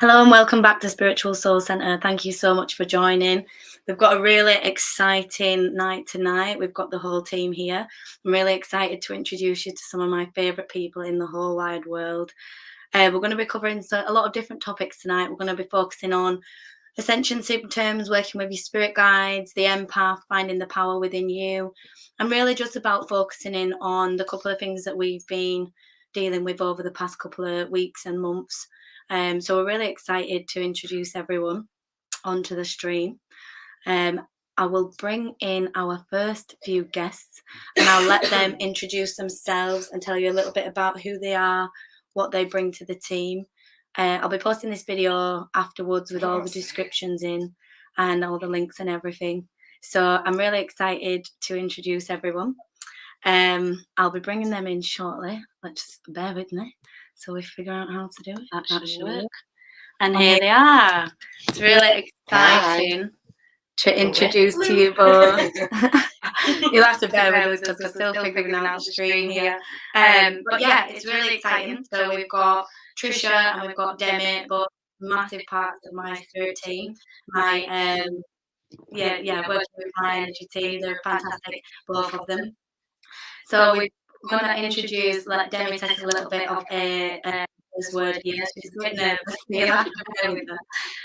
Hello and welcome back to Spiritual Soul Centre. Thank you so much for joining. We've got a really exciting night tonight. We've got the whole team here. I'm really excited to introduce you to some of my favourite people in the whole wide world. We're going to be covering a lot of different topics tonight. We're going to be focusing on ascension symptoms, working with your spirit guides, the empath, finding the power within you, and really just about focusing in on the couple of things that we've been dealing with over the past couple of weeks and months. So we're really excited to introduce everyone onto the stream. I will bring in our first few guests and I'll let them introduce themselves and tell you a little bit about who they are, what they bring to the team. I'll be posting this video afterwards with all the descriptions in and all the links and everything. So I'm really excited to introduce everyone. I'll be bringing them in shortly. Let's bear with me so we figure out how to do it. That should work. And here they are. It's really exciting to introduce to you both. You'll have to bear with us because we're still figuring out the stream here. But yeah, it's really exciting. So we've got Trisha and we've got Demi, both massive parts of my spirit team. My working with my energy team. They're fantastic, both of them. So we're going to introduce, let Demi take a little bit of a this word here. She's a bit nervous. You'll have to bear with her.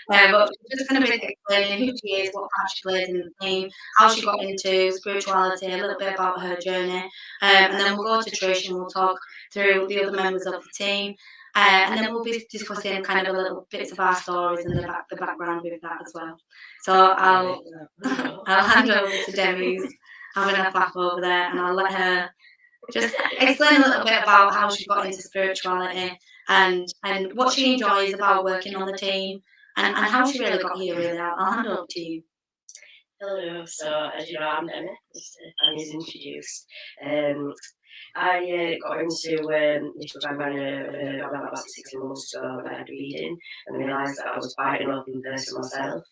But she's just going to be explaining who she is, what part she plays in the team, how she got into spirituality, a little bit about her journey. And then we'll go to Trish and we'll talk through the other members of the team. And then we'll be discussing kind of a little bits of our stories and the background with that as well. So I'll hand over to Demi, who's having a laugh over there, and I'll let her just explain a little bit about how she got into spirituality and what she enjoys about working on the team and how she really got here, really. I'll hand over to you. Hello, so as you know, I'm Demi, just Anya's introduced. I got into this program around about 6 months ago. I had a reading and realised that I was quite an open person myself.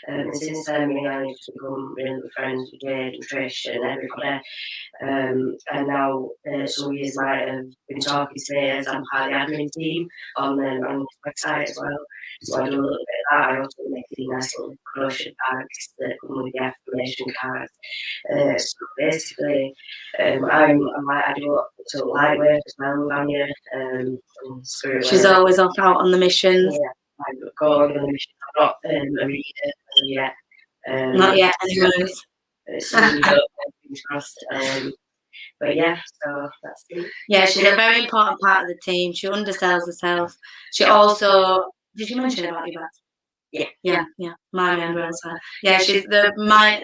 And since then, me and Anya just become really good friends with Jade and Trish and everybody. And now some years might have been talking to me as I'm part of the admin team on the website as well. So I do a little bit of that. I also make these nice little crochet bags that come with the affirmation cards. So basically, I do a lot of light work as well with Anya. She's always off out on the missions. Yeah, I go on the mission. I'm not a reader yet. Not yet, anyways. But yeah, so that's it. Yeah, she's a very important part of the team. She undersells herself. She also, did you mention about your bags? Yeah. My member as well. Yeah, she's my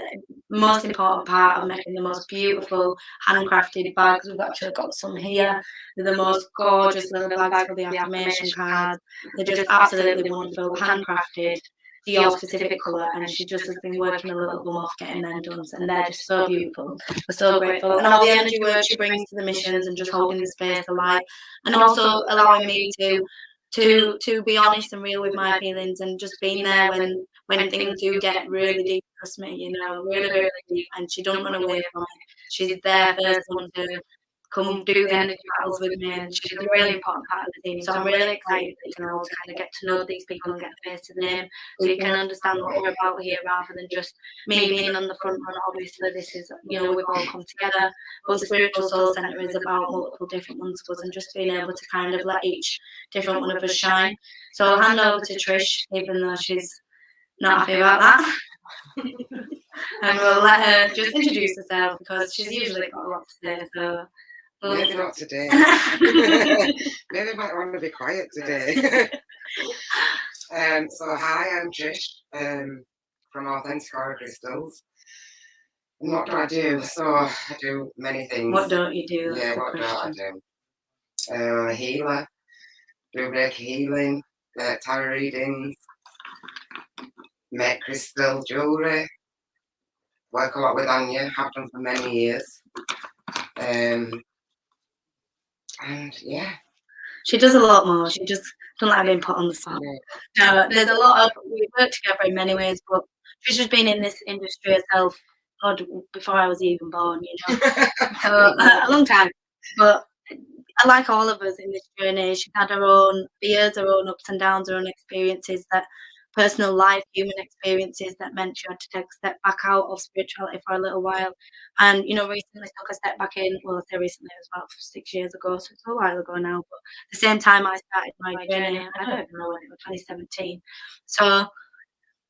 most important part of making the most beautiful handcrafted bags. We've actually got some here. They're the most gorgeous little bags for the affirmation cards. They're just absolutely wonderful, handcrafted to your specific colour, and she just has been working a little bit off getting them done, and they're just so beautiful. We're so grateful, and all the energy work she brings to the missions and just holding the space alive, and also allowing me to be honest and real with my feelings and just being there when things do get really deep. Trust me, really, really deep, and she don't run away from it. She's there first one to come do the energy battles with me, and she's a really important part of the team. So I'm really excited that you can all kind of get to know these people and get the face to the name, so you can understand what we're about here rather than just me being on the front run. Obviously, this is, we've all come together, but the Spiritual Soul Centre is about multiple different ones of us and just being able to kind of let each different one of us shine. So I'll hand over to Trish, even though she's not happy about that. And we'll let her just introduce herself because she's usually got a lot to say. So maybe not today. Maybe I might want to be quiet today. So hi, I'm Trish from Authentic Aura Crystals. And what do I do? So I do many things. What don't you do? Yeah, what don't I do? I'm a healer, do reiki healing, tarot readings, make crystal jewellery, work a lot with Anya, have done for many years. And yeah, she does a lot more. She just doesn't like being put on the spot. No, there's a lot of, we work together in many ways, but she's just been in this industry herself, God, before I was even born, so a long time. But and like all of us in this journey, she's had her own fears, her own ups and downs, her own experiences that personal life, human experiences that meant she had to take a step back out of spirituality for a little while. And, you know, recently took a step back in, well, I say recently, it was about 6 years ago, so it's a while ago now. But at the same time I started my journey, I don't even know when it was, 2017. So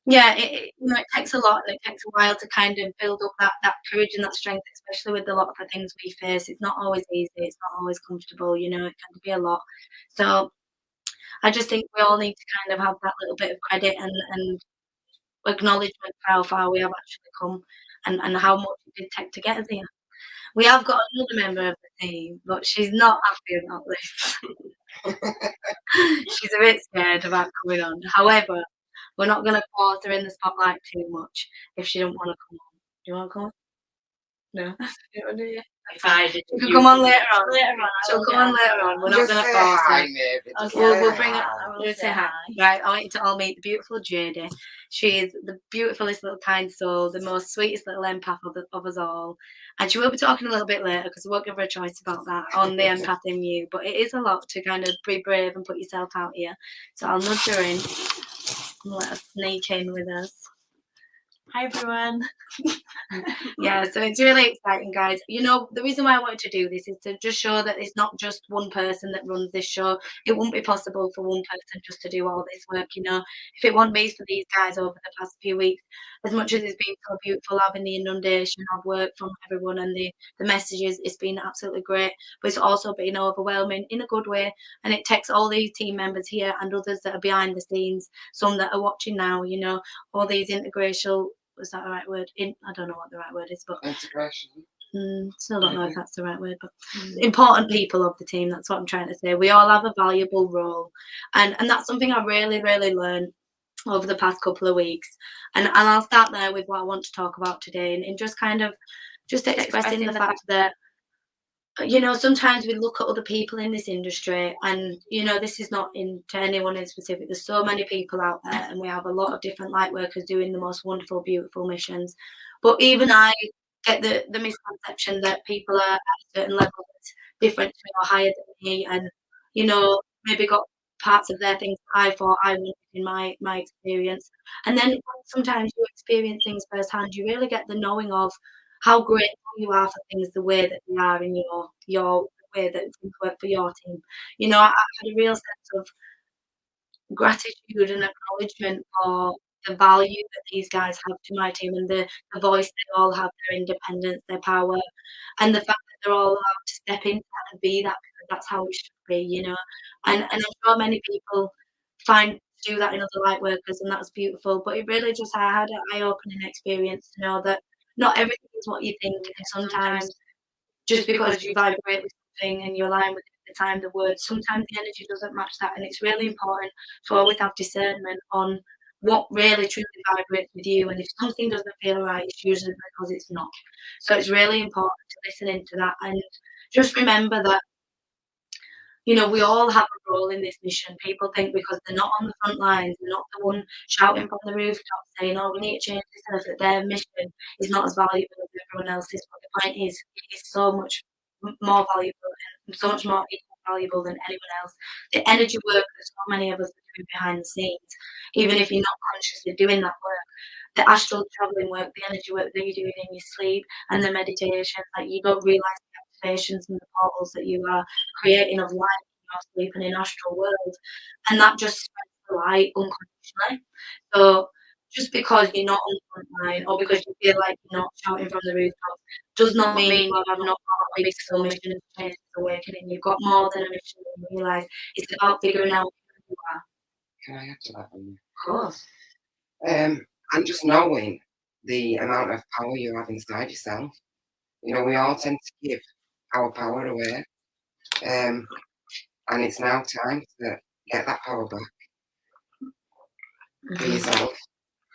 yeah, it takes a lot, and it takes a while to kind of build up that courage and that strength, especially with a lot of the things we face. It's not always easy, it's not always comfortable, you know, it can be a lot. So I just think we all need to kind of have that little bit of credit and acknowledgement for how far we have actually come and how much it did take to get us here. We have got another member of the team, but she's not happy about this. She's a bit scared about coming on. However, we're not gonna force her in the spotlight too much if she don't wanna come on. Do you wanna come on? No? You don't wanna do it? If I did, She can come on later on. Later on, She'll come on later on. We're not Just gonna say force hi, her. maybe. Just Okay. We'll say bring her. hi. We'll say hi. Right, I want you to all meet the beautiful Jade. She's the beautifulest little kind soul, the most sweetest little empath of us all. And she will be talking a little bit later because I won't give her a choice about that on the empath in you. But it is a lot to kind of be brave and put yourself out here. So I'll nudge her in and let her sneak in with us. Hi everyone. Yeah, so it's really exciting, guys. You know, the reason why I wanted to do this is to just show that it's not just one person that runs this show. It wouldn't be possible for one person just to do all this work, you know. If it wasn't based for these guys over the past few weeks, as much as it's been so beautiful having the inundation of work from everyone and the messages, it's been absolutely great. But it's also been overwhelming in a good way. And it takes all these team members here and others that are behind the scenes, some that are watching now, you know, all these integration. Was that the right word? I don't know what the right word is, but Integration. still don't know if that's the right word. But important people of the team. That's what I'm trying to say. We all have a valuable role, and that's something I really, really learned over the past couple of weeks. And I'll start there with what I want to talk about today, and just kind of just expressing the fact that, you know, sometimes we look at other people in this industry, and you know, this is not to anyone in specific. There's so many people out there, and we have a lot of different light workers doing the most wonderful, beautiful missions. But even I get the misconception that people are at a certain level that's different to me or higher than me, and you know, maybe got parts of their things I thought I wanted in my experience. And then sometimes you experience things firsthand, you really get the knowing of how grateful you are for things the way that they are in your way that things work for your team. You know, I had a real sense of gratitude and acknowledgement for the value that these guys have to my team and the voice they all have, their independence, their power, and the fact that they're all allowed to step into that and be that because that's how it should be, you know. And I'm sure many people find to do that in other light workers, and that's beautiful. But it really just I had an eye-opening experience to know that not everything is what you think, and sometimes just because you vibrate with something and you align with it at the time, the words, sometimes the energy doesn't match that. And it's really important to always have discernment on what really truly vibrates with you. And if something doesn't feel right, it's usually because it's not. So it's really important to listen into that and just remember that, you know, we all have a role in this mission. People think because they're not on the front lines, they're not the one shouting from the rooftop saying, "Oh, we need to change this," earth, that their mission is not as valuable as everyone else's. But the point is, it is so much more valuable and so much more equal valuable than anyone else. The energy work that so many of us are doing behind the scenes, even if you're not consciously doing that work, the astral traveling work, the energy work that you're doing in your sleep, and the meditation, like you don't realize the activations and the portals that you are creating of light in your sleep and in astral world, and that just spreads the light unconditionally. So just because you're not on the front line or because you feel like you're not shouting from the rooftop does not mean you have not got a big soul mission to change this awakening. You've got more than a mission than you realise. It's about figuring out who you are. Can I add to that one? Of course. And just knowing the amount of power you have inside yourself. You know, we all tend to give our power away. And it's now time to get that power back for yourself.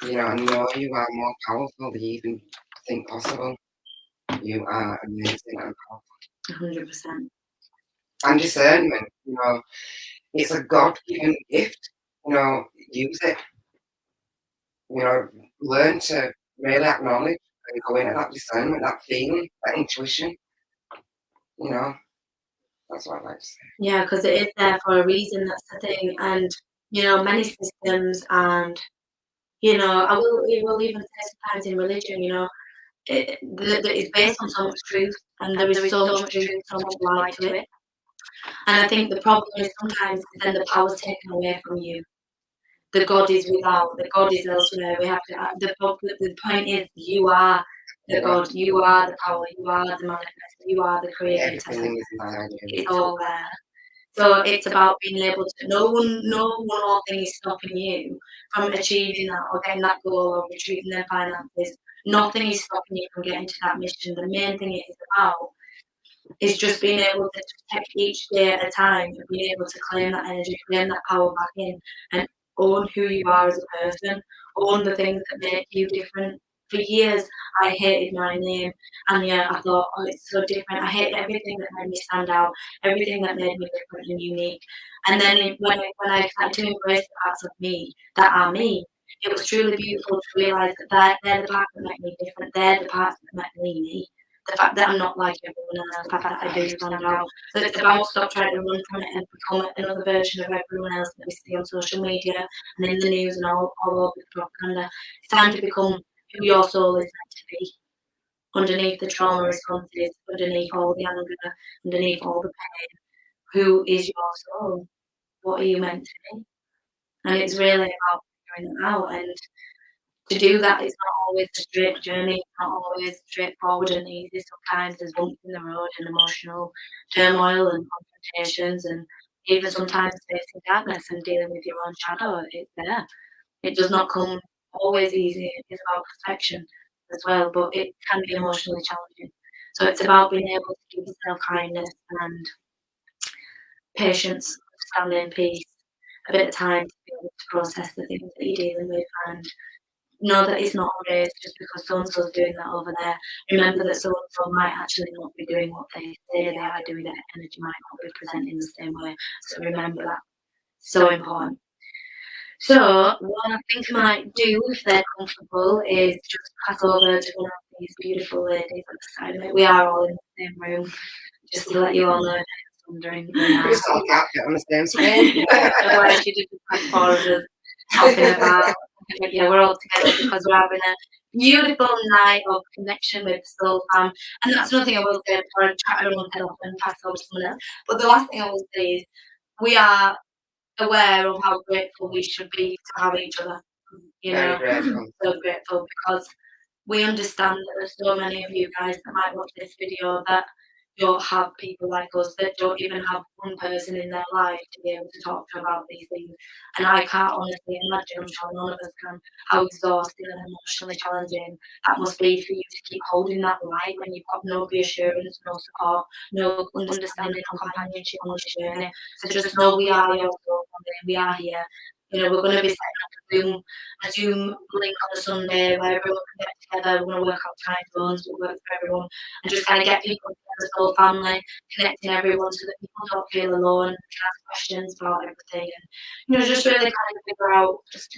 You know, and know you are more powerful than you even think possible. You are amazing and powerful. 100%. And discernment, you know, it's a God-given gift. You know, use it. You know, learn to really acknowledge and go into that discernment, that feeling, that intuition. You know, That's what I like to say. Yeah, because it is there for a reason. That's the thing. And many systems, and it will even say sometimes in religion, it's based on so much truth, and there is so much truth, so much light to it. And I think the problem is sometimes then the power's taken away from you. The God is without, the God is elsewhere. We have to. The point is, you are the God, you are the power, you are the manifest, you are the creator. Everything is inside you. It's all there. So it's about being able to. No one or thing is stopping you from achieving that or getting that goal or retrieving their finances. Nothing is stopping you from getting to that mission. The main thing it is about is just being able to take each day at a time and being able to claim that energy, claim that power back in, and own who you are as a person, own the things that make you different. For years, I hated my name, Anya. I thought, oh, it's so different. I hated everything that made me stand out, everything that made me different and unique. And then when I started to embrace the parts of me that are me, it was truly beautiful to realise that they're the parts that make me different. They're the parts that make me me. The fact that I'm not like everyone else, the fact that I do stand out. So it's about stop trying to run from it and become another version of everyone else that we see on social media and in the news and all over the propaganda. It's time to become who your soul is meant to be. Underneath the trauma responses, underneath all the anger, underneath all the pain, who is your soul? What are you meant to be? And it's really about figuring that out. And to do that, it's not always a straight journey, it's not always straightforward and easy. Sometimes there's bumps in the road and emotional turmoil and confrontations, and even sometimes facing darkness and dealing with your own shadow. It's there. It does not come always easy. It's about perfection as well, but it can be emotionally challenging. So it's about being able to give yourself kindness and patience, understanding, peace, a bit of time to be able to process the things that you're dealing with, and know that it's not a race just because so-and-so's doing that over there. Remember that so-and-so might actually not be doing what they say they are doing. Their energy might not be presenting the same way. So remember that. So important. So what I think I might do, if they're comfortable, is just pass over to one of these beautiful ladies at the side of it. We are all in the same room, just to let you all know if you're wondering. Just all can't fit on the same screen. Otherwise, she did just four of us talking about. Yeah, we're all together because we're having a beautiful night of connection with the soul fam. And that's another thing I will say before I chat everyone's head off and pass over to someone else. But the last thing I will say is we are aware of how grateful we should be to have each other. Very grateful. So grateful because we understand that there's so many of you guys that might watch this video that don't have people like us, that don't even have one person in their life to be able to talk to about these things. And I can't honestly imagine, I'm sure none of us can, how exhausting and emotionally challenging that must be for you to keep holding that light when you've got no reassurance, no support, no understanding or companionship on this journey. So just know we are your soul family, we are here. We're going to be setting up a Zoom link on a Sunday where everyone can get together. We're going to work out time zones, we'll work for everyone, and just kind of get people together, the whole family, connecting everyone so that people don't feel alone, can ask questions about everything, and just really kind of figure out, just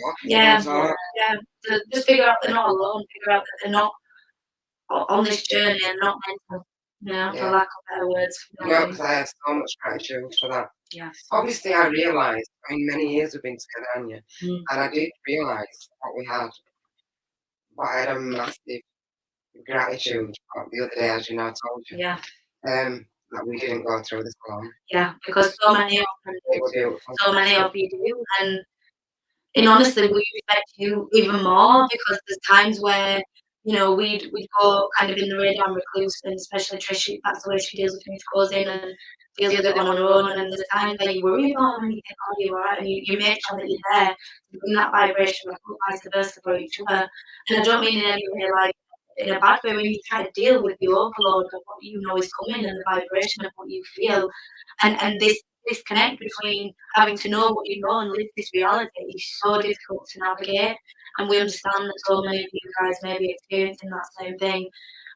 figure out they're not alone, figure out that they're not on this journey and not mental. For lack of better words. Because I have so much gratitude for that. Yes. Obviously, I realised, many years we've been together, Anya, and I did realise what we had. But I had a massive gratitude the other day, as you know, I told you. Yeah. That we didn't go through this alone. Yeah, because so many of them do. So many of you do. And honestly, we respect you even more because there's times where we'd go kind of in the radar and recluse, and especially Trish, that's the way she deals with things, goes in and deals with it on her own, and there's times that you worry about them and you think, oh, you're alright, and you make sure that you're there to bring that vibration back up, vice versa for each other. And I don't mean in any way like in a bad way, when you try to deal with the overload of what you know is coming and the vibration of what you feel, and this disconnect between having to know what you know and live this reality is so difficult to navigate. And we understand that so many of you guys may be experiencing that same thing.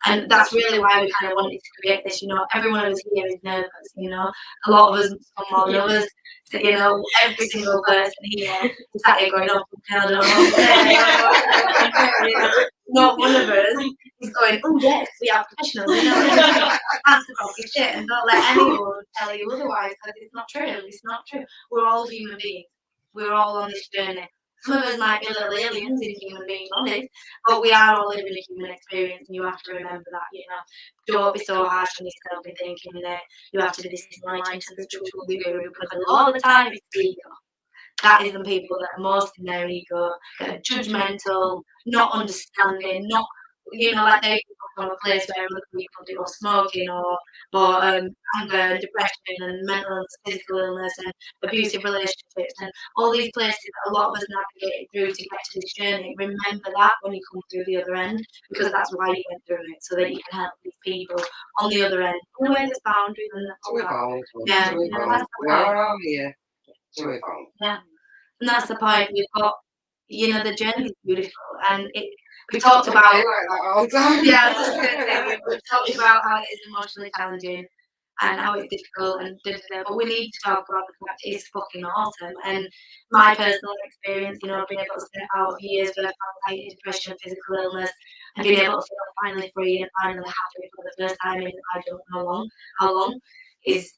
And that's really why we kind of wanted to create this. Every one of us here is nervous. A lot of us, some more than others. So, every single person here sat here going, oh, I don't know. Not one of us He's going, oh yes, we are professionals. You know, that's the cocky shit, and don't let anyone tell you otherwise, because it's not true. It's not true. We're all human beings. We're all on this journey. Some of us might be little aliens in human being bodies, but we are all living a human experience, and you have to remember that. You know, don't be so harsh on yourself and thinking that you have to be this enlightened spiritual guru, because a lot of the time it's ego. That is the people that are most in their ego, that are judgmental, not understanding, not, you know, like they come from a place where other people do, or smoking, or anger, depression, and mental and physical illness, and abusive relationships, and all these places that a lot of us navigated through to get to this journey. Remember that when you come through the other end, because that's why you went through it, so that you can help these people on the other end. In a way that's boundaries and all that. Yeah, we are all here to evolve. Yeah, and that's the point. We've got, you know, the journey is beautiful, and we talked about like that all the time. yeah, I was just gonna say, we've talked about how it is emotionally challenging and how it's difficult and but we need to talk about the fact it is fucking awesome. And my personal experience, you know, being able to step out of years of anxiety, depression, physical illness, and being able to feel finally free and finally happy for the first time in I don't know how long is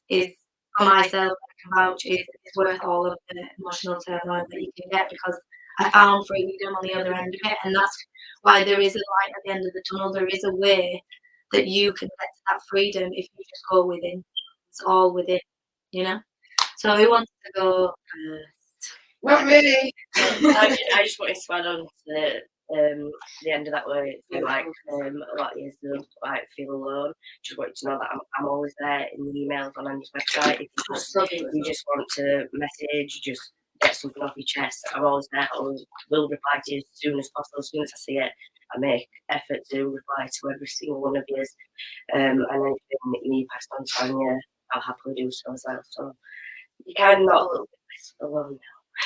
for myself, I can vouch, is worth all of the emotional turmoil that you can get, because I found freedom on the other end of it, and that's why there is a light at the end of the tunnel. There is a way that you can get to that freedom if you just go within. It's all within, you know. So who wants to go first? Not me. I just wanted to add on to the end of that word. Like a lot of years ago, like feel alone. Just wanted to know that I'm always there in the emails on Anya's website. If you just want to message, just get something off your chest, I'm always there. I will reply to you as soon as possible. As soon as I see it, I make effort to reply to every single one of yours. And anything that you need passed on to Anya, I'll happily do so as well. So you can not a little bit less alone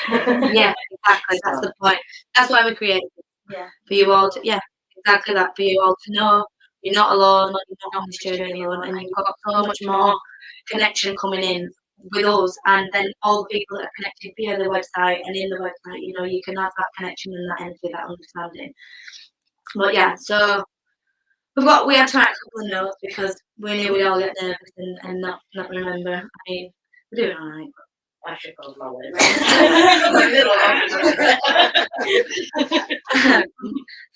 now. Yeah, exactly. That's the point. That's why we created it. Yeah. For you all to, yeah, exactly that. For you all to know you're not alone, you're not on this journey alone, and you've got so much more connection coming in with us, and then all the people that are connected via the website and in the website, you know, you can have that connection and that energy, that understanding. But yeah, so we had to write a couple of notes because we knew we'd all get nervous and not remember. I mean, we're doing all right. I should close my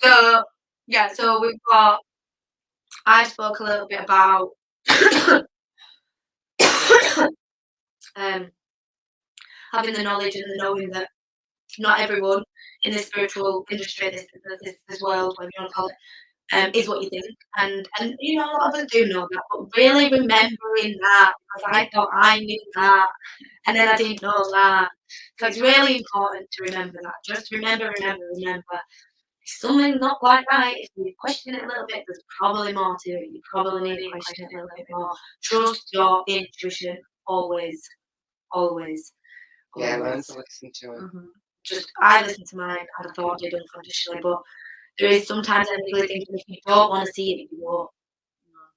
So yeah, so we've got. I spoke a little bit about having the knowledge and the knowing that not everyone in the spiritual industry, this world, whatever you want to call it, is what you think. And you know, a lot of us do know that, but really remembering that, because I thought I knew that, and then I didn't know that. So it's really important to remember that. Just remember. If something's not quite right, if you question it a little bit, there's probably more to it. You probably need to question it a little bit more. Trust your intuition, always. Yeah, learn to listen to it. Just, I listen to mine, and I thought I did unconditionally, but there is sometimes I really think if you don't want to see it, you won't.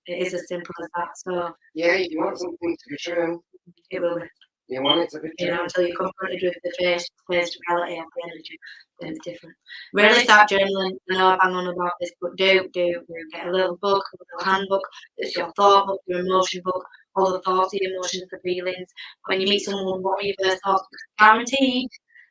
It is as simple as that. So yeah, if you want something to be true, it will be. You want it to be true. You know, until you're confronted with the face reality of the energy, then it's different. Really start journaling. I know I bang on about this, but do get a little book, a little handbook. It's your thought book, your emotion book, all the thoughts, the emotions, the feelings. When you meet someone, what are your first thoughts? Guaranteed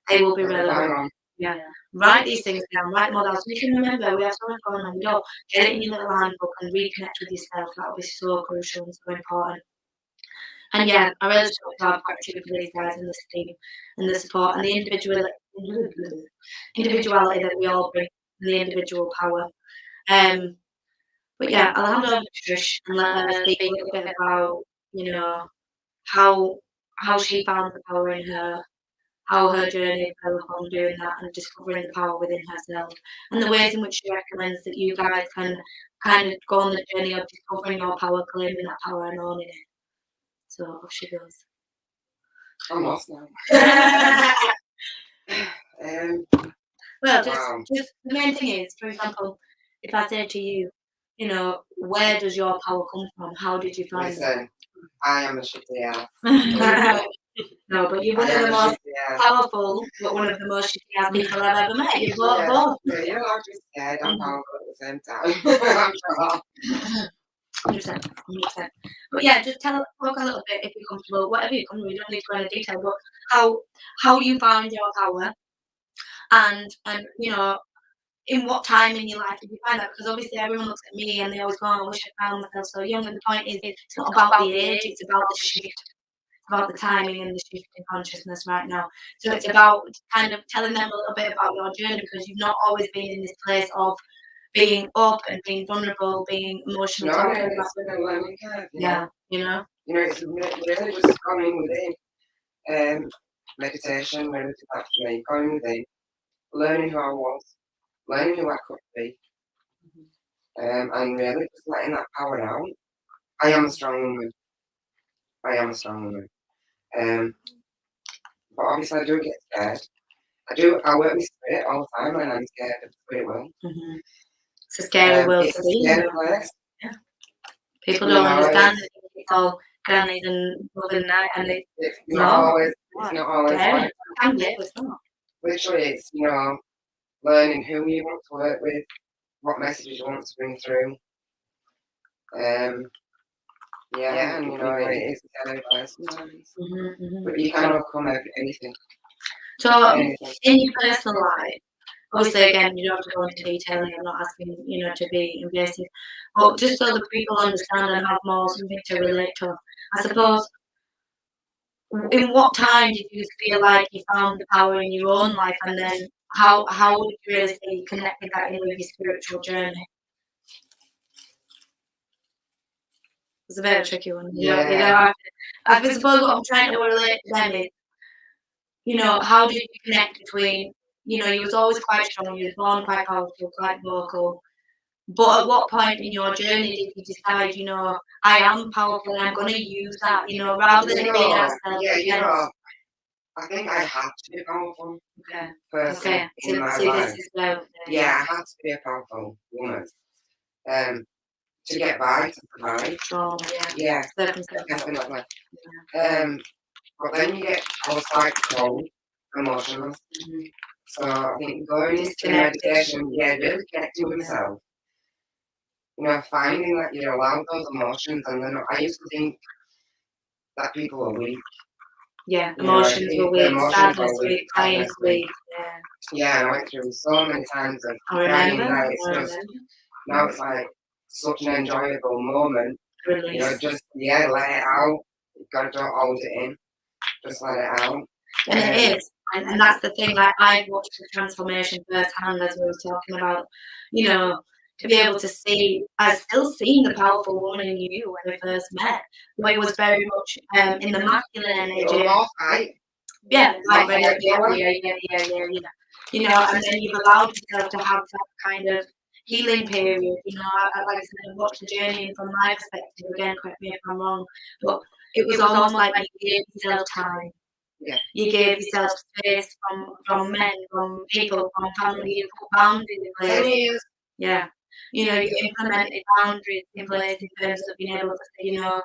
they will be relevant. Yeah. Write these things down, write them all down so you can remember. We have so much going on. We don't get it in your little handbook and reconnect with yourself. That will be so crucial and so important. And yeah, I really just want to have gratitude for these guys and this team and the support and the individuality that we all bring and the individual power. But yeah, I'll hand over to Trish and let her speak a little bit about, you know, how she found the power in her, how her journey fell upon doing that and discovering the power within herself, and the ways in which she recommends that you guys can kind of go on the journey of discovering your power, claiming that power and owning it. So off she goes. I'm lost now. Well, just the main thing is, for example, if I say to you, you know, where does your power come from? How did you find it? Listen, I am a shitty ass. No, but you're one of the most powerful, but one of the most shitty people I've ever met. You've got both. Yeah, you're allowed to be scared and powerful at the same time. I'm sure. 100%. But yeah, just talk a little bit if you're comfortable, whatever you're comfortable. You don't need to go into detail, but how you found your power, and you know, in what time in your life did you find that? Because obviously everyone looks at me and they always go, "Oh, I wish I found myself so young." And the point is, it's not about the age; it's about the shift, about the timing and the shift in consciousness right now. So it's about kind of telling them a little bit about your journey, because you've not always been in this place of being open, being vulnerable, being emotional. No, it's been a learning curve. Yeah, you know. You know, it's really just going within. Meditation, really did that for me. Going within, learning who I was, learning who I could be, and really just letting that power out. I am a strong woman. But obviously I do get scared. I work with spirit all the time, and I'm scared of the spirit world. It's a scary world it's to a be scary in. place. Yeah. People don't understand that it's all grannies and mother night, and it's not always scary. like It can be, but it's not. literally it's, you know, learning who you want to work with, what messages you want to bring through. Yeah, and you know, it is a scary place sometimes. But you can overcome anything. So, in your personal life, obviously, again, you don't have to go into detail. I'm not asking, you know, to be invasive, but just so that people understand and have more something to relate to. I suppose, in what time did you feel like you found the power in your own life, and then how would you really say you connected that in with your spiritual journey? It's a very tricky one. You know, I suppose what I'm trying to relate to them is, you know, how did you connect between, you know, you was always quite strong, you was born quite powerful, quite vocal, but at what point in your journey did you decide, you know, I am powerful and I'm going to use that, you know, rather than being ourselves? Yeah, you know, I think I had to be powerful. Okay. Person in my life. Yeah, I had to be a powerful woman. To get by, to survive. Yeah, definitely. But then I was quite cold, emotionless. So I think going into meditation, really connecting with myself. You know, finding that you're allowed those emotions, and then I used to think that people were weak. Yeah, emotions were weak, sadness weak, crying weak. Yeah, and I went through so many times of crying. Now it's like such an enjoyable moment. Release. You know, just let it out. You've got to don't hold it in. Just let it out. And it is. And that's the thing, like I've watched the transformation firsthand, as we were talking about, you know, to be able to see, I've still seen the powerful woman in you when we first met, but it was very much in the masculine energy. Yeah. You know, and then you've allowed yourself to have that kind of healing period. You know, like I said, I've watched the journey, and from my perspective, again, correct me if I'm wrong, but it was almost like you gave yourself time. Yeah. You gave yourself space from men, from people, from family. You put boundaries in place. Yeah. You know, you implemented boundaries in place in terms of being able to say, you know,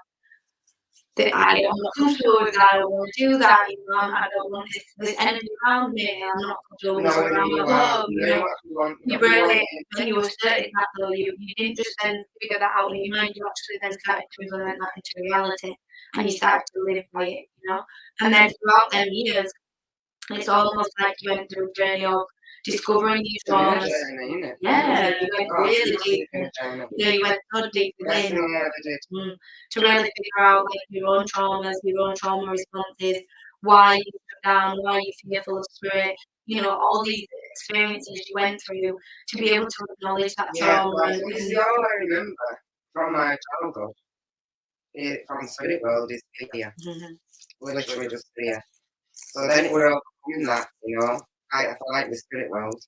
I'm not comfortable with that, I don't want to do that, you know, I don't want this energy around me, I'm not comfortable with this around my home, you know. You really, when you asserted that though, you didn't just then figure that out in your mind, you actually then started to implement that into reality, and you started to live by it, you know. And then throughout them years, it's almost like you went through a journey of discovering these traumas. Yeah, you went really deep. You know, you went so deep within to really figure out like your own traumas, your own trauma responses, why you shut down, why you fearful of spirit. You know, all these experiences you went through to be able to acknowledge that trauma. This is all I remember from my childhood. From the spirit world is fear. We're literally just fear. So then we're overcoming that, you know. I feel like the spirit world.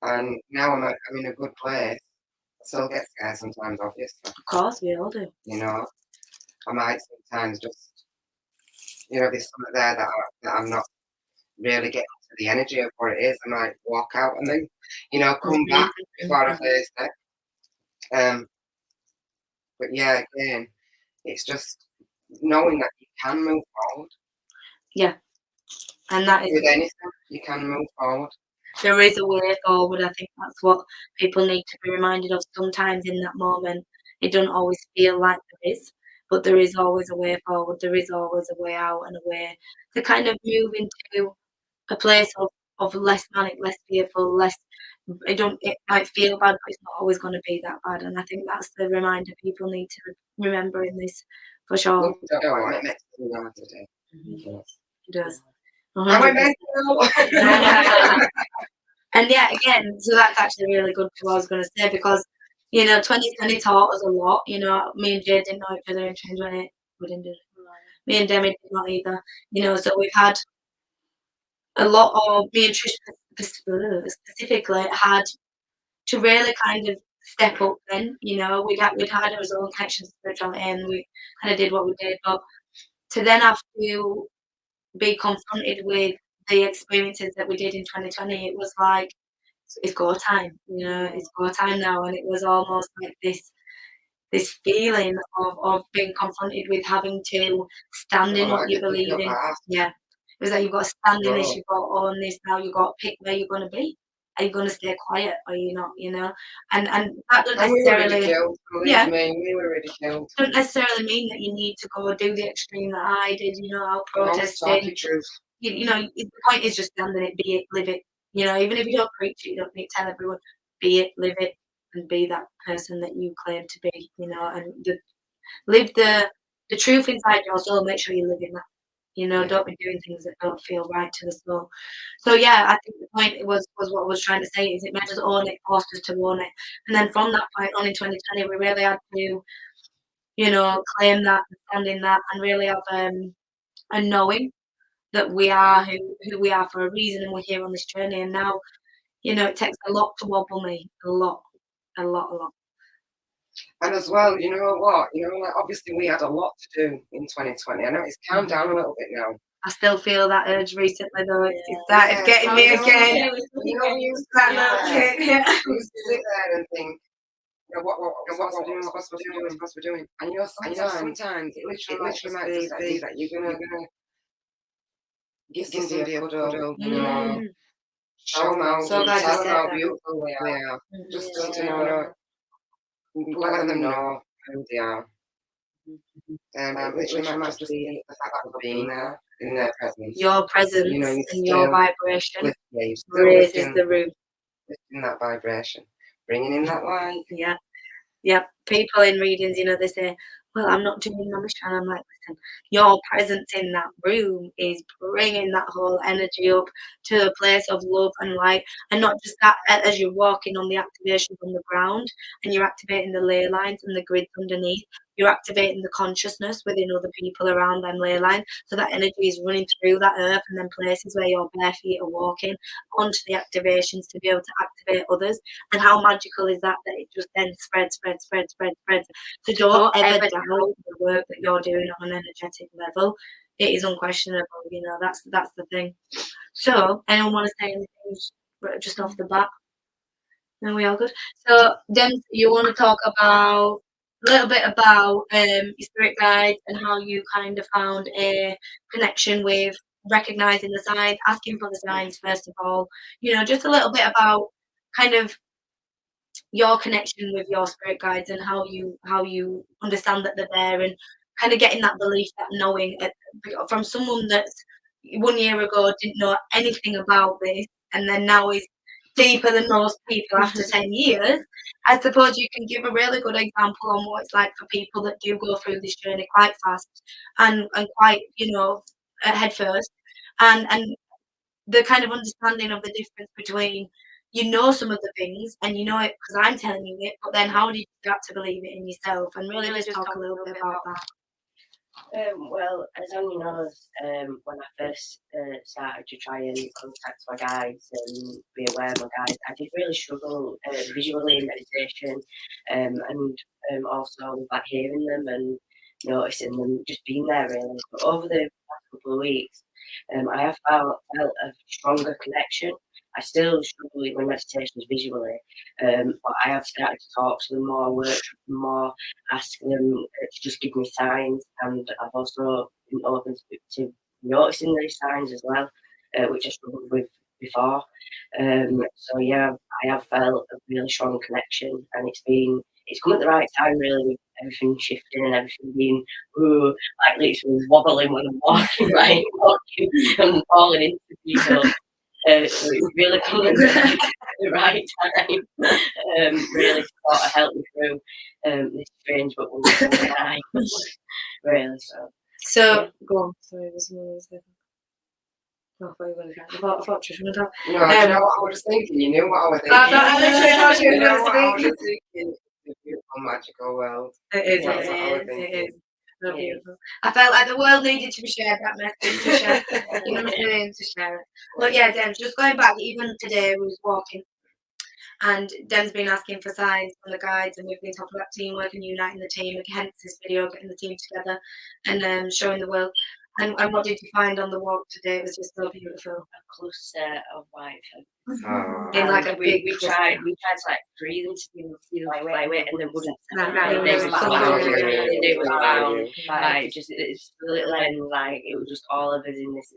And now I'm in a good place. I still get scared sometimes, obviously. Of course, we all do. You know, I might sometimes just, you know, there's something there that I'm not really getting to the energy of what it is. I might walk out and then, you know, come back before I face it. But yeah, again, it's just knowing that you can move forward. Yeah. And that is, with anything, you can move forward. there is a way forward. I think that's what people need to be reminded of sometimes in that moment. It doesn't always feel like there is, but there is always a way forward. There is always a way out and a way to kind of move into a place of less manic, less fearful, less. It might feel bad, but it's not always going to be that bad. And I think that's the reminder people need to remember in this, for sure. Look, don't want it makes me laugh today. It does. Am I meant to? And yeah, again, so that's actually really good to what I was going to say, because, you know, 2020 taught us a lot. You know, me and Jade didn't know each other in 2020. We didn't do it. Me and Demi did not either. You know, so we've had a lot of, me and Trish specifically had to really kind of step up then. You know, we'd had our own connection to spirituality and we kind of did what we did. But to then have to be confronted with the experiences that we did in 2020, it was like, it's go time, you know, it's go time now. And it was almost like this feeling of being confronted with having to stand in what you believe in. Yeah. It was like, you've got to stand in this, you've got to own this now, you've got to pick where you're going to be. Are you going to stay quiet or are you not, you know? And that doesn't necessarily, we were ridiculed. Doesn't necessarily mean that you need to go do the extreme that I did, you know, I'll protesting. You know, the point is just stand in it, be it, live it. You know, even if you don't preach it, you don't need to tell everyone, be it, live it, and be that person that you claim to be, you know, and live the truth inside your soul, make sure you live in that. You know, don't be doing things that don't feel right to the soul. So yeah, I think the point was what I was trying to say is it made us own it, forced us to own it. And then from that point on in 2020, we really had to, you know, claim that, stand in that, and really have a knowing that we are who we are for a reason, and we're here on this journey. And now, you know, it takes a lot to wobble me, a lot. And as well, you know what? You know, like obviously we had a lot to do in 2020. I know it's calmed down a little bit now. I still feel that urge recently, though. It started getting me again. You know, you sit there and think, you know, what's we're doing. And you know, sometimes it literally might just be that you're gonna give somebody a cuddle, you know, show them out, tell them how beautiful they are. Just you know, let them know who they are. It literally might just be the fact of being there in their presence. Your presence, you know, and your vibration raises the room. Lifting that vibration, bringing in that light. Yeah. People in readings, you know, they say, well, I'm not doing my mission. I'm like, listen, your presence in that room is bringing that whole energy up to a place of love and light. And not just that, as you're walking on the activations on the ground and you're activating the ley lines and the grids underneath, you're activating the consciousness within other people around them ley lines. So that energy is running through that earth and then places where your bare feet are walking onto the activations to be able to activate others. And how magical is that it just then spreads. So don't ever doubt the work that you're doing on an energetic level. It is unquestionable, you know, that's the thing. So, anyone want to say anything just off the bat? No, we all good? So, Dem, you want to talk about a little bit about your spirit guides and how you kind of found a connection with recognizing the signs, asking for the signs first of all, you know, just a little bit about kind of your connection with your spirit guides and how you understand that they're there, and kind of getting that belief, that knowing from someone that 1 year ago didn't know anything about this and then now is deeper than most people after 10 years. I suppose you can give a really good example on what it's like for people that do go through this journey quite fast and quite, you know, head first, and the kind of understanding of the difference between, you know, some of the things and you know it because I'm telling you it, but then how do you start to believe it in yourself? And really just talk a little bit about that. Well, as Anya knows, when I first started to try and contact my guides and be aware of my guides, I did really struggle visually in meditation, and also with like hearing them and noticing them, just being there really. But over the past couple of weeks, I have felt a stronger connection. I still struggle with meditations visually, but I have started to talk to them more, work with them more, ask them to just give me signs, and I've also been open to noticing these signs as well. which I struggled with before. So yeah, I have felt a really strong connection, and it's come at the right time really, with everything shifting and everything being like literally wobbling when I'm walking, right? Walking and falling into people. So it's really come at the right time. Really sort of helped me through this strange but wonderful time. Really, So go on. Sorry, was I thought Trish was talk. No, do you know what I was thinking? You knew what I was thinking. I literally thought you You know were what I thinking. was thinking? The beautiful magical world. It is. That's what I was It thinking. is. So beautiful. I felt like the world needed to be shared. That message to share. You know what I'm saying? To share it. But yeah, Dem, just going back. Even today, we was walking, and Dem's been asking for signs from the guides, and we've been talking about teamwork and uniting the team. Hence this video, getting the team together and showing the world. And what did you find on the walk today? It was just so beautiful. a cluster of white feathers. Oh. In like a And we big tried to like free them to fly away, and they wouldn't. No, They no, were no, bound. no, no, no, They were no, bound no. by just it's the little end, like it was just all of us in this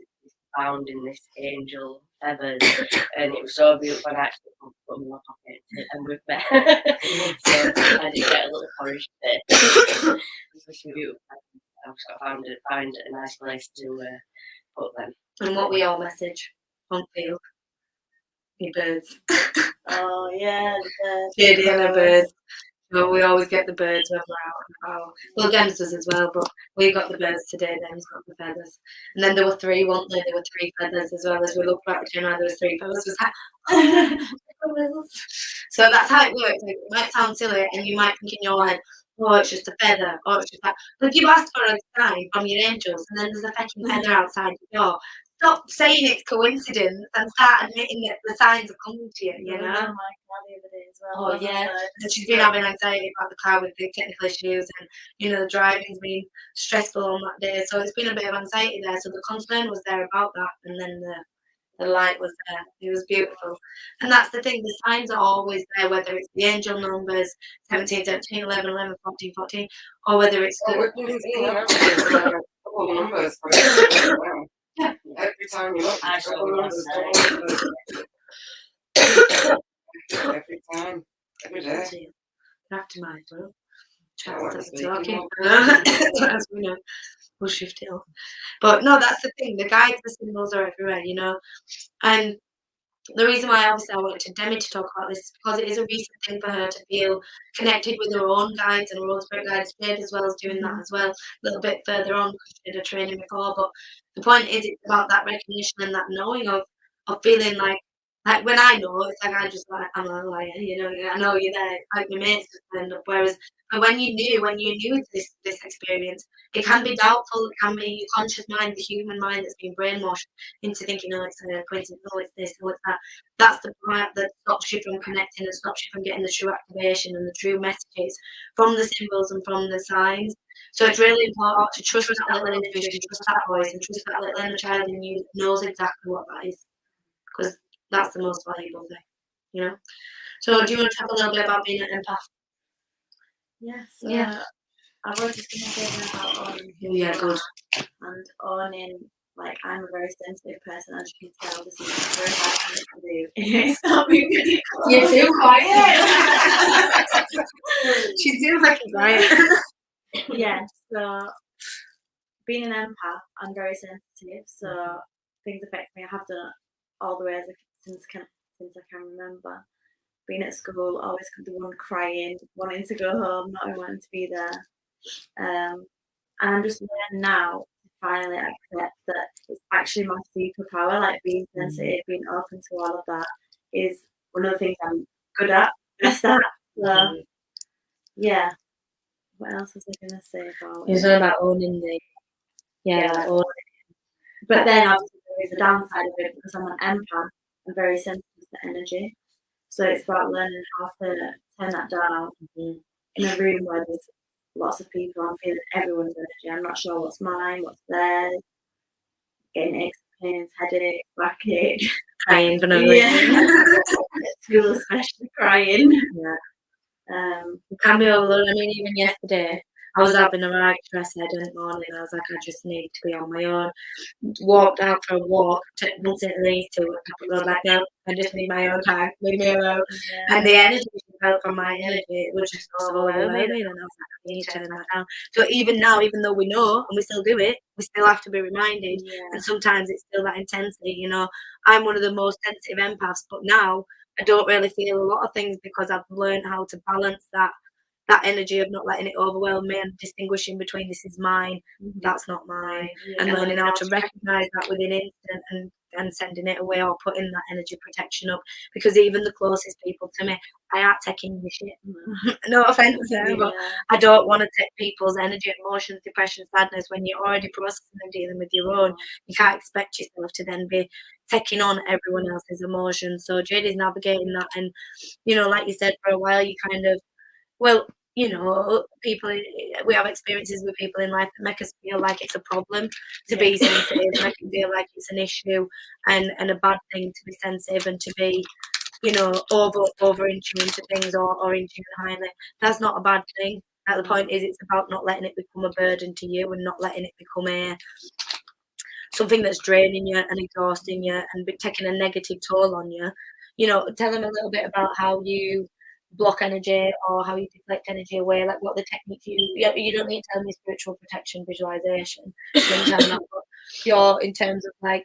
bound in this angel feathers, and it was so beautiful. And I actually put them in my pocket and with me, so I did get a little porridge there. It was looking beautiful. I've just got to find a nice place to put them. And what we all message on field. The birds. Oh yeah, Jade and the birds. So we always get the birds when we're out. Well, Dems does as well, but we got the birds today. Dems got the feathers, and then there were three, weren't there? There were three feathers as well. As we looked back to now, there was three feathers. It was like, so that's how it works. It might sound silly, and you might think in your head, "Oh, it's just a feather," or "It's just that." But you ask for a sign from your angels, and then there's a fucking feather outside your door. Stop saying it's coincidence and start admitting that the signs are coming to you. You know. my car the other day as well. Oh yeah, and she's been having anxiety about the car with the technical issues, and the driving's been stressful on that day. So it's been a bit of anxiety there. So the concern was there about that, and then the light was there. It was beautiful, and that's the thing. The signs are always there, whether it's the angel numbers 17, 17, 11, 11, 14, 14, or whether it's We've been seeing everything, a couple of numbers. Wow. Yeah. Every time you look, I there's a saw couple of numbers. Every time, every day. After my bro. I want to speak Talking. more. As we know, we'll shift it off. But no, that's the thing. The guides, the symbols are everywhere, And the reason why obviously I wanted to Demi to talk about this is because it is a recent thing for her to feel connected with her own guides and her own spirit guides. Jade as well as doing that as well, a little bit further on because she did a training before. But the point is, it's about that recognition and that knowing of feeling like when I know, it's like I just like I'm a liar, I know you're there, like my mates just end up. Whereas when you're new to this experience, it can be doubtful, it can be your conscious mind, the human mind that's been brainwashed into thinking, oh, it's a coincidence, oh, it's this, oh, it's that. That's the part that stops you from connecting and stops you from getting the true activation and the true messages from the symbols and from the signs. So it's really important to trust that little intuition, trust that voice, and trust that little inner child in you that knows exactly what that is. Because that's the most valuable thing, So do you want to talk a little bit about being an empath? Yes. Yeah. I was just going to say about owning. Yeah, good. And owning, like, I'm a very sensitive person, as you can tell. This is very hard to do. It's not really cool. You're too quiet. She's doing like a quiet. Yeah, so being an empath, I'm very sensitive, so things affect me. I have done it all the way since I can remember. Being at school, always the one crying, wanting to go home, not wanting to be there. And I'm just learning now to finally accept that it's actually my superpower, like being sensitive, being open to all of that is one of the things I'm good at, best at. So, yeah. What else was I going to say about You're talking about owning like owning. But then obviously there is a downside of it because I'm an empath. I'm very sensitive to energy. So it's about learning how to turn that down in a room where there's lots of people. I'm feeling everyone's energy. I'm not sure what's mine, what's theirs. Getting aches, pains, headache, backache. Crying for no reason. School especially crying. Yeah. It can be overloaded. I mean, even yesterday, I was having a right stress head in the morning. I was like, I just need to be on my own. Walked out for a walk, once at least to I was like, no, I just need my own time, leave me alone. And the energy she felt from my energy, it was just so overwhelming. And I was like, I need to turn that down. So even now, even though we know and we still do it, we still have to be reminded. And sometimes it's still that intensity. You know, I'm one of the most sensitive empaths, but now I don't really feel a lot of things because I've learned how to balance that energy of not letting it overwhelm me and distinguishing between this is mine, that's not mine, and learning how to recognise that within instant and sending it away or putting that energy protection up. Because even the closest people to me, I aren't taking your shit. No offence there, but I don't want to take people's energy, emotions, depression, sadness when you're already processing and dealing with your own. You can't expect yourself to then be taking on everyone else's emotions. So Jade is navigating that, and you know, like you said, for a while you kind of, well, you know, we have experiences with people in life that make us feel like it's a problem to be sensitive, make it feel like it's an issue and a bad thing to be sensitive and to be, you know, over in tune to things or in tune highly. That's not a bad thing. The point is, it's about not letting it become a burden to you and not letting it become something that's draining you and exhausting you and taking a negative toll on you. You know, tell them a little bit about how you block energy or how you deflect energy away, like what the techniques you don't need to tell me spiritual protection, visualization. You don't tell them that, but you're in terms of like,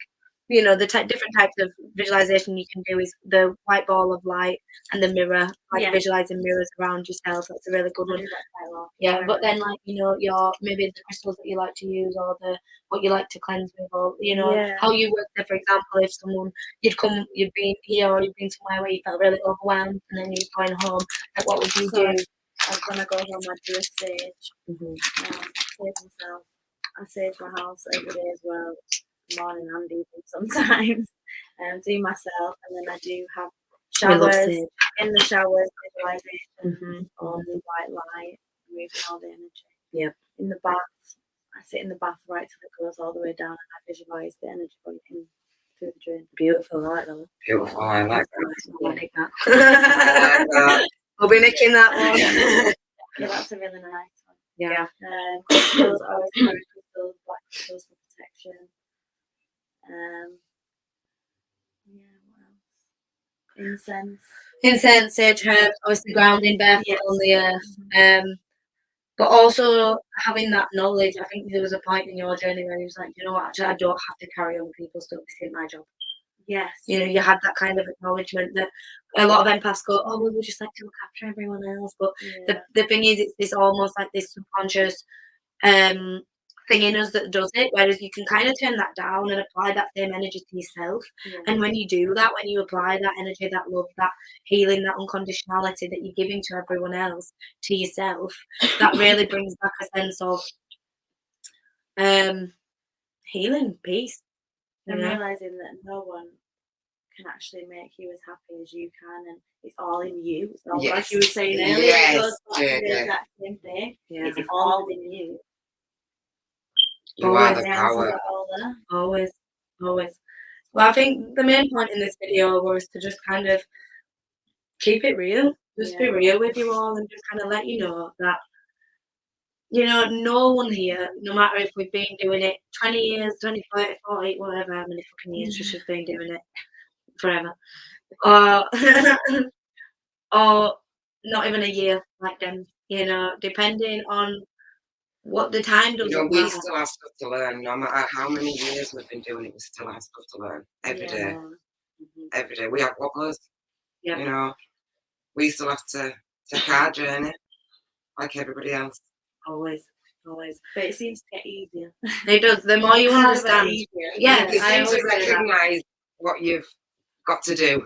you know, the different types of visualization you can do is the white ball of light and the mirror, like visualizing mirrors around yourself. That's a really good one. Yeah, but then like, you know, your maybe the crystals that you like to use or what you like to cleanse with, or you know, how you work there. For example, if someone you'd been here or you've been somewhere where you felt really overwhelmed and then you're going home, like what would you do? I'm gonna go home, I'd do a sage. Sage myself. I sage my house every day as well. Morning and evening sometimes, do myself, and then I do have showers. In the showers, visualization on the white light, moving all the energy. In the bath, I sit in the bath right till it goes all the way down, and I visualize the energy going in through the drain. Beautiful, I like that. Beautiful, I like I like that. We'll be making that one. Yeah, that's a really nice one. Yeah. Crystals, I always carry crystals, black crystals for protection. What else? Incense, sage herbs, obviously grounding barefoot on the earth. But also having that knowledge. I think there was a point in your journey where you was like, you know what, actually I don't have to carry on people's stuff, this isn't my job. Yes. You know, you had that kind of acknowledgement that a lot of empaths go, oh, well, we just like to look after everyone else. But the thing is, it's this almost like this subconscious thing in us that does it, whereas you can kind of turn that down and apply that same energy to yourself. And when you do that, when you apply that energy, that love, that healing, that unconditionality that you're giving to everyone else, to yourself, that really brings back a sense of healing, peace. And realising that no one can actually make you as happy as you can, and it's all in you. It's all like you were saying earlier, it goes back to the exact same thing. It's all within you. You are the power. Always. Well, I think the main point in this video was to just kind of keep it real. Just be real with you all and just kind of let you know that, you know, no one here, no matter if we've been doing it 20 years, 20, 30, 40, whatever, how many fucking years she's been doing it forever. Or not even a year like them, you know, depending on what the time does. You know, we still have stuff to learn. No matter how many years we've been doing it, we still have stuff to learn every day. Every day. We have wobblers. You know, we still have to take our journey like everybody else. Always. But it seems to get easier. It does. The more you understand. Yeah, you seem to recognise what you've got to do.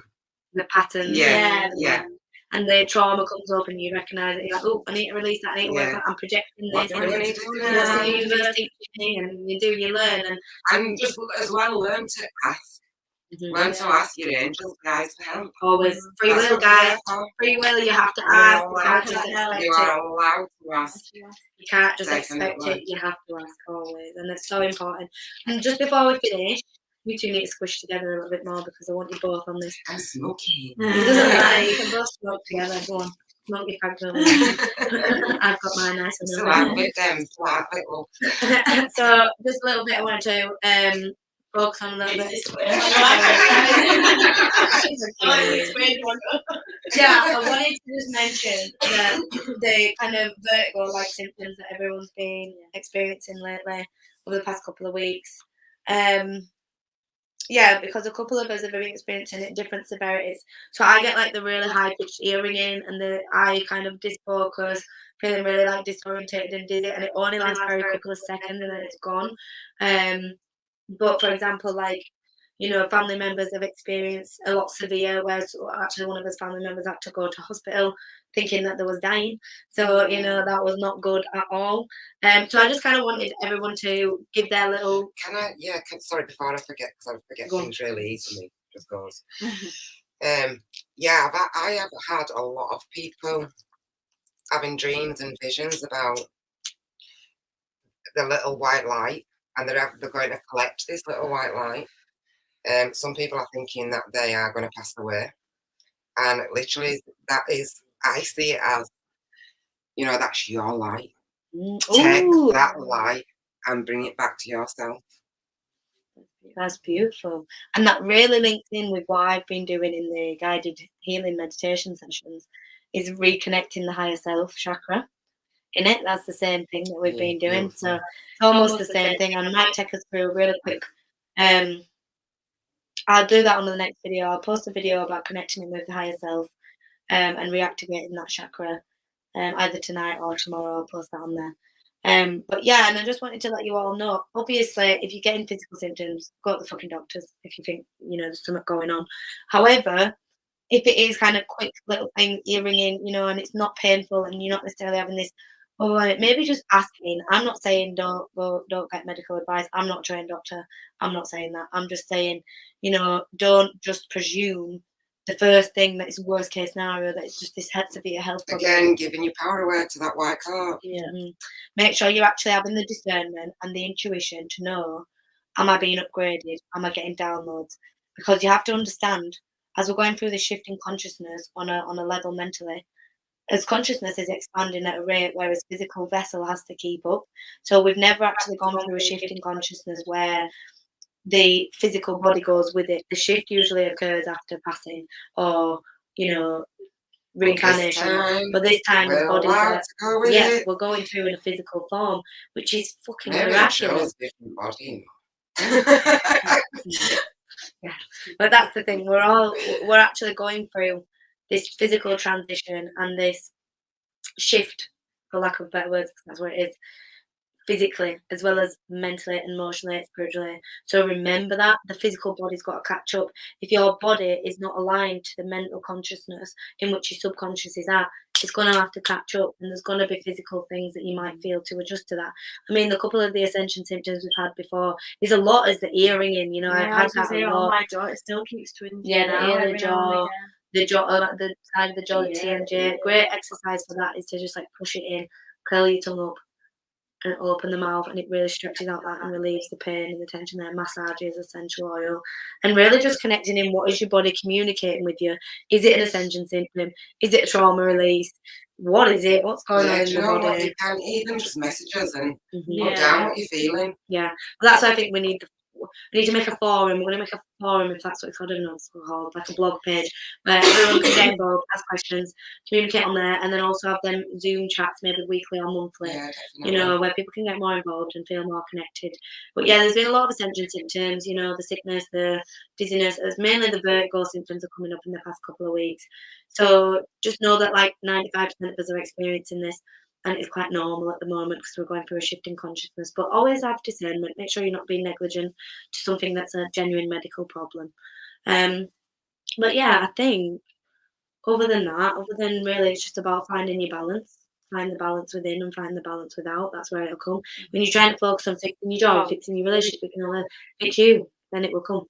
The patterns. Yeah. And the trauma comes up and you recognise it. You're like, oh, I need to release that. I need to work on. I'm projecting this. What do I need to do? The universe teaches me, and you learn. And just as well learn to ask. Learn to ask your angels, guys, for help. Always. Free will, guys. Free will, you have to ask. You are allowed to ask. You can't just expect it. You have to ask always. And it's so important. And just before we finish, you two need to squish together a little bit more because I want you both on this. I'm smoking. It doesn't matter. You can both smoke together. Go on. Monkey frag building. I've got my nice one. So I'm with them, flat little. So just a little bit I want to focus on a little bit. Yeah, I wanted to just mention that the kind of vertigo-like symptoms that everyone's been experiencing lately over the past couple of weeks. Yeah, because a couple of us have been experiencing it different severities. So I get like the really high pitched ear ringing and the eye kind of disfocus, feeling really like disorientated and dizzy, and it only lasts for a couple of seconds and then it's gone. But for example, like, you know, family members have experienced a lot severe, whereas actually one of his family members had to go to hospital thinking that they was dying. So, you know, that was not good at all. So I just kind of wanted everyone to give their little... Sorry, before I forget, because I forget Go on. things really easily, just goes. I have had a lot of people having dreams and visions about the little white light, and they're going to collect this little white light. Some people are thinking that they are going to pass away, and literally that is, I see it as, you know, that's your light. Take that light and bring it back to yourself. That's beautiful. And that really links in with what I've been doing in the guided healing meditation sessions, is reconnecting the higher self chakra. In it, that's the same thing that we've been doing. Beautiful. So it's almost the same thing. And I might take us through a really quick... I'll do that on the next video. I'll post a video about connecting with the higher self and reactivating that chakra either tonight or tomorrow. I'll post that on there. But yeah, and I just wanted to let you all know, obviously, if you're getting physical symptoms, go to the fucking doctors if you think, you know, there's something going on. However, if it is kind of quick little thing, ear ringing, you know, and it's not painful and you're not necessarily having this, maybe just asking. I'm not saying don't get medical advice. I'm not a trained doctor. I'm not saying that. I'm just saying, you know, don't just presume the first thing that is worst case scenario, that it's just this severe health problem. Again, giving your power away to that white coat. Yeah. Make sure you're actually having the discernment and the intuition to know, am I being upgraded? Am I getting downloads? Because you have to understand, as we're going through this shift in consciousness on a level mentally, as consciousness is expanding at a rate whereas physical vessel has to keep up. So we've never actually gone through a shift in consciousness where the physical body goes with it. The shift usually occurs after passing or, you know, reincarnation. But this time the body's like, we're going through in a physical form, which is fucking miraculous. Yeah. But that's the thing, we're actually going through this physical transition and this shift, for lack of better words, that's what it is, physically as well as mentally, emotionally, spiritually. So remember that the physical body's got to catch up. If your body is not aligned to the mental consciousness in which your subconscious is at, it's going to have to catch up, and there's going to be physical things that you might feel to adjust to that. I mean, a couple of the ascension symptoms we've had before is a lot as the ear ringing, you know. I've had that a lot. My jaw, it still keeps twinging. Yeah, the jaw, the side of the jaw, the TMJ. Great exercise for that is to just like push it in, curl your tongue up, and open the mouth, and it really stretches out that and relieves the pain and the tension there. Massages essential oil, and really just connecting in what is your body communicating with you. Is it an ascension symptom? Is it a trauma release? What is it? What's going on in your body? You can even just message us and put down what you're feeling. Yeah, well, that's why I think we need to make a forum. We're going to make a forum, if that's what it's called. I don't know, it's called like a blog page where everyone can get involved, ask questions, communicate on there, and then also have them Zoom chats, maybe weekly or monthly. Yeah, you know, where people can get more involved and feel more connected. But yeah, there's been a lot of ascension symptoms. You know, the sickness, the dizziness. It's mainly the vertigo symptoms are coming up in the past couple of weeks. So just know that like 95% of us are experiencing this. And it's quite normal at the moment because we're going through a shift in consciousness. But always have discernment. Make sure you're not being negligent to something that's a genuine medical problem. But yeah, I think other than really it's just about finding your balance. Find the balance within and find the balance without. That's where it'll come. When you're trying to focus on fixing your job, fixing your relationship, fix you, then it will come.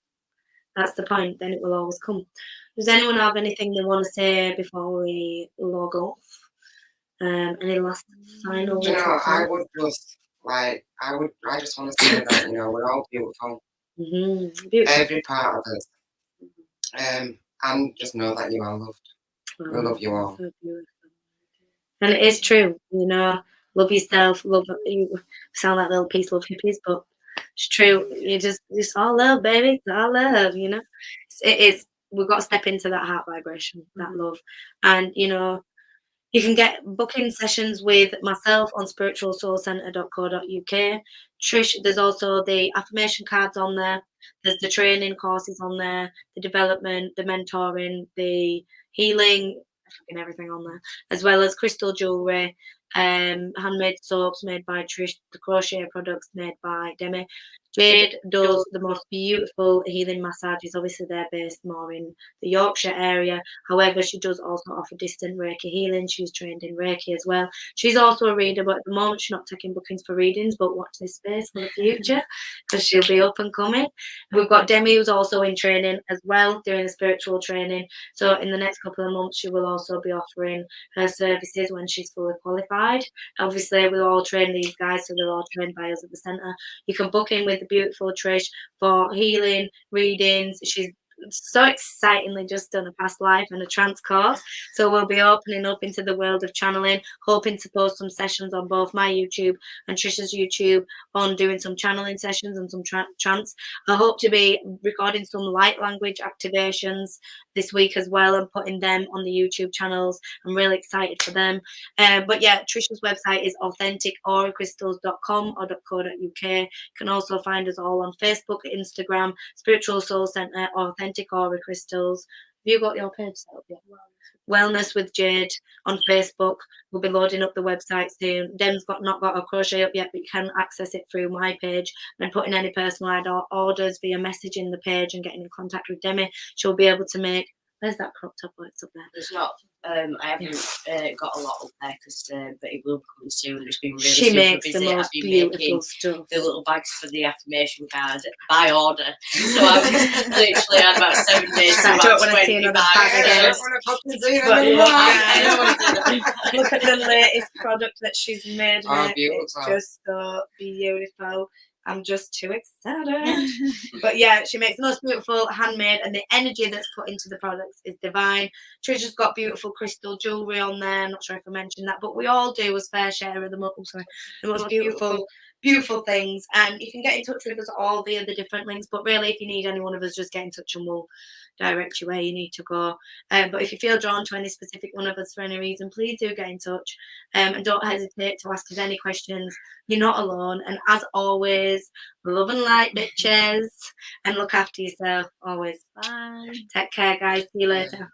That's the point. Then it will always come. Does anyone have anything they want to say before we log off? Any last final? You know, I just want to say that, you know, we're all beautiful. Beautiful. Every part of us. And just know that you are loved. We love you all. So beautiful. And it is true, you know, love yourself, love you. Sound like little peace love hippies, but it's true. You just all love, baby. It's all love, you know. It is. We've got to step into that heart vibration, that love, and you know, you can get booking sessions with myself on spiritualsoulcentre.co.uk. Trish, there's also the affirmation cards on there. There's the training courses on there, the development, the mentoring, the healing, fucking everything on there, as well as crystal jewelry, handmade soaps made by Trish, the crochet products made by Demi. Jade does the most beautiful healing massages. Obviously, they're based more in the Yorkshire area. However, she does also offer distant Reiki healing. She's trained in Reiki as well. She's also a reader, but at the moment she's not taking bookings for readings, but watch this space for the future because she'll be up and coming. We've got Demi, who's also in training as well, doing the spiritual training. So in the next couple of months, she will also be offering her services when she's fully qualified. Obviously, we all train these guys, so they're all trained by us at the centre. You can book in with the beautiful Trish for healing, readings. She's so excitingly just done a past life and a trance course. So we'll be opening up into the world of channeling, hoping to post some sessions on both my YouTube and Trisha's YouTube on doing some channeling sessions and some trance. I hope to be recording some light language activations this week as well and putting them on the YouTube channels. I'm really excited for them. But yeah, Trisha's website is authenticauracrystals.com or .co.uk. You can also find us all on Facebook, Instagram, Spiritual Soul Centre, Authentic Aura Crystals. Have you got your page set up yet? Wellness with Jade on Facebook. We'll be loading up the website soon. Dem's not got a crochet up yet, but you can access it through my page and put in any personalised orders via messaging the page and getting in contact with Demi. She'll be able to make. Where's that crop top? It's up there. There's not. I haven't got a lot up there but it will come soon. It's been really She makes busy. the most beautiful stuff. The little bags for the affirmation cards by order. So I've literally had about 7 days. I don't want to see another bag again. Look at the latest product that she's made. Oh, beautiful. It's just so beautiful. I'm just too excited. But yeah, she makes the most beautiful handmade, and the energy that's put into the products is divine. Trisha's got beautiful crystal jewellery on there. I'm not sure if I mentioned that, but we all do a fair share of the most beautiful things. And you can get in touch with us all via the different links, but really if you need any one of us, just get in touch and we'll direct you where you need to go. But if you feel drawn to any specific one of us for any reason, please do get in touch, and don't hesitate to ask us any questions. You're not alone, and as always, love and light, bitches, and look after yourself always. Bye. Take care, guys. See you later.